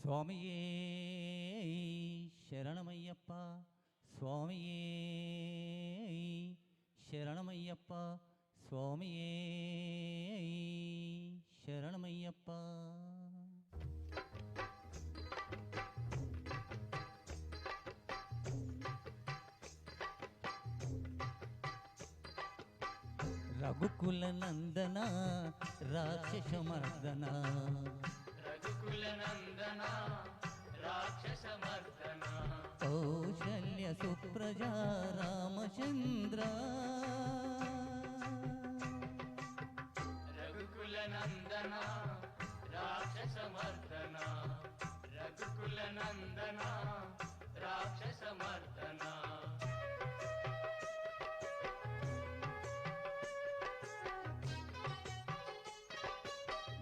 స్వామియే శరణమయ్యప్ప, స్వామియే శరణమయ్యప్ప, స్వామియే శరణమయ్యప్ప. రఘుకుల నందన రాక్షసమర్దన, రఘుకుల నందన రాక్షసమర్దన, కౌశల్య సుప్రజా రామచంద్ర. రఘుకుల నందన రాక్షసమర్దన, రఘుకుల నందన రాక్షసమర్దన.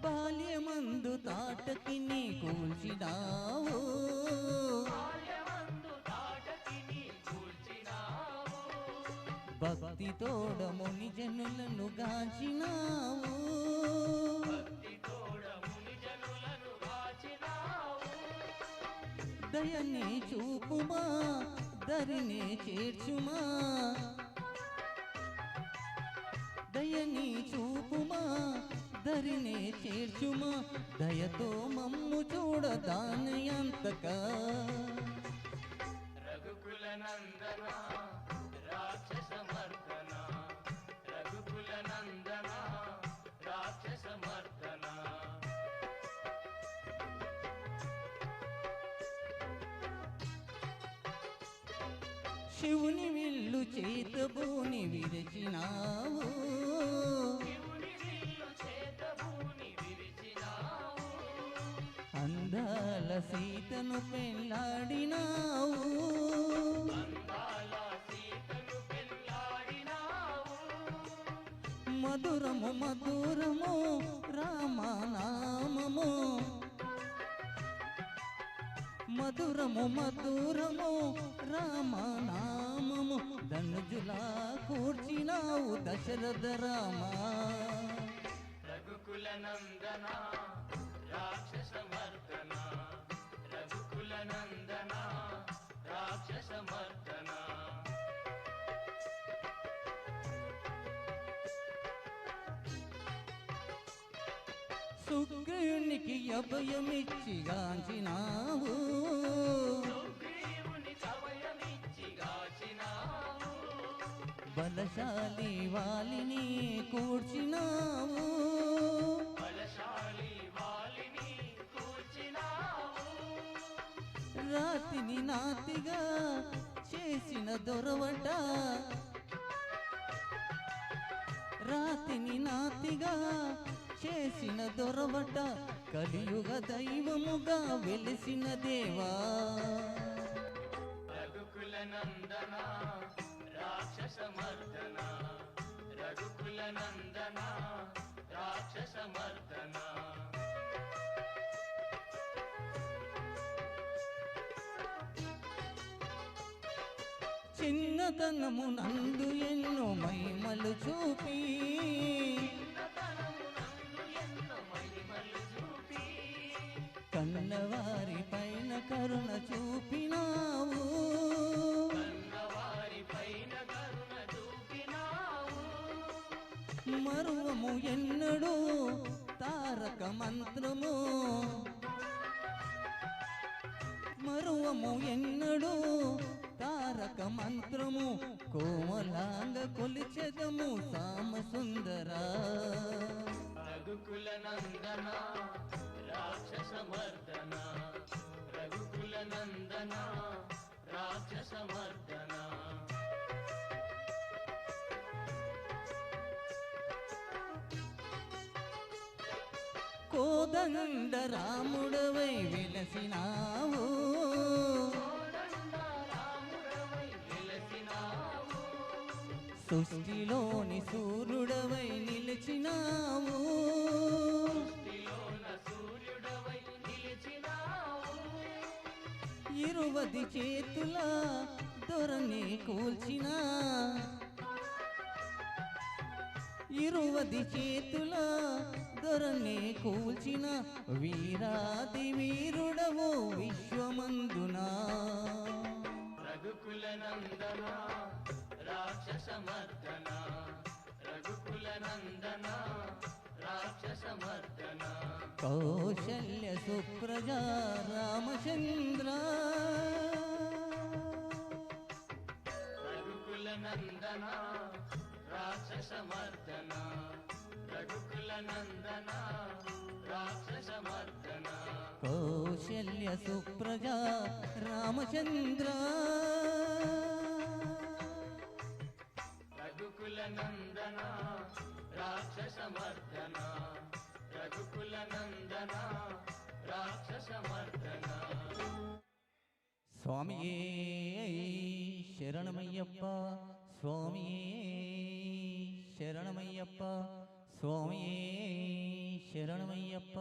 బాల్యమందు తాటకి నీ కూల్చినావు, బాల్యమందు తాటకి నీ కూల్చినావు, భక్తి తోడ ముని జనులను గాచినావు, భక్తి తోడ ముని జనులను గాచినావు. దయనే చూపుమా దరినే చేర్చుమా, దయని చూపుమా దరినే చేర్చుమా, దయతో మమ్ము చూడదానయంతక. రఘుకుల నందన రాక్షసమర్దన, రఘుకుల నందన రాక్షసమర్దన. శివుని విల్లు చేతబూని విరచినావు, శివుని విల్లు చేతబూని విరిచినావు, అందాల సీతను పెళ్ళాడినావు, అందాల సీతను పెళ్ళాడినావు. మధురము మధురము రామనామము, మధురము మధురము రామనామము, ధనుజులా కూర్చినావు దశరథ రామ. రఘుకుల నందన రాక్షసమర్దన, రఘుకుల నందన రాక్షసమర్దన. సుగ్రీవునికి అభయమిచ్చి గాంచినావు, సుగ్రీవుని అభయమిచ్చి గాచినావు, బలశాలి వాలిని కూర్చినావు, బలశాలి వాలిని కూర్చినావు. రాతిని నాతిగా చేసిన దొరవట, రాతిని నాతిగా చేసిన దొరవట, కలియుగ దైవముగా వెలిసిన దేవా. రఘుకుల నందన రాక్షసమర్దన, రఘుకుల నందన రాక్షసమర్దన. చిన్నతనము నందు ఎన్నో మహిమలు చూపి, చిన్నతనమునందు ఎన్నో మహిమలు చూపి, కన్నవారి పైన కరుణ చూపినావు, కన్నవారి పైన కరుణ చూపినావు. మరువము ఎన్నడూ తారక మంత్రము, మరువము ఎన్నడూ తారక మంత్రము, కోమలాంగ కొలిచెదము సామ సుందరా. రఘుకుల నందన రాక్షసమర్దన, రఘుకుల నందన రాక్షసమర్దన. కోదండ రాముడవై వెలసినావు, కోదండ రాముడవై వెలసినావు, సృష్టిలోని సూర్యుడవై నిలిచినావు, సృష్టిలోన సూర్యుడవై నిలిచినావు. ఇరువది చేతుల దొరని కూల్చినా, ఇరువది చేతుల దొరనే కూల్చిన వీరాది వీరుడవు విశ్వమందునా రఘుకుల నందన రాక్షస మర్దన రఘుకుల నందన రాక్షస మర్దన కౌశల్య సుప్రజా రామచంద్ర రఘుకుల నందన రాక్షస మర్దన రఘుకుల నందన రాక్షస మర్దన కౌశల్య సుప్రజా రామచంద్ర రఘుకుల నందన రాక్షస మర్దన రఘుకుల నందన రాక్షస మర్దన స్వామియే శరణమయ్యప్ప స్వామియే శరణమయ్యప్ప స్వామియే శరణమయ్యప్ప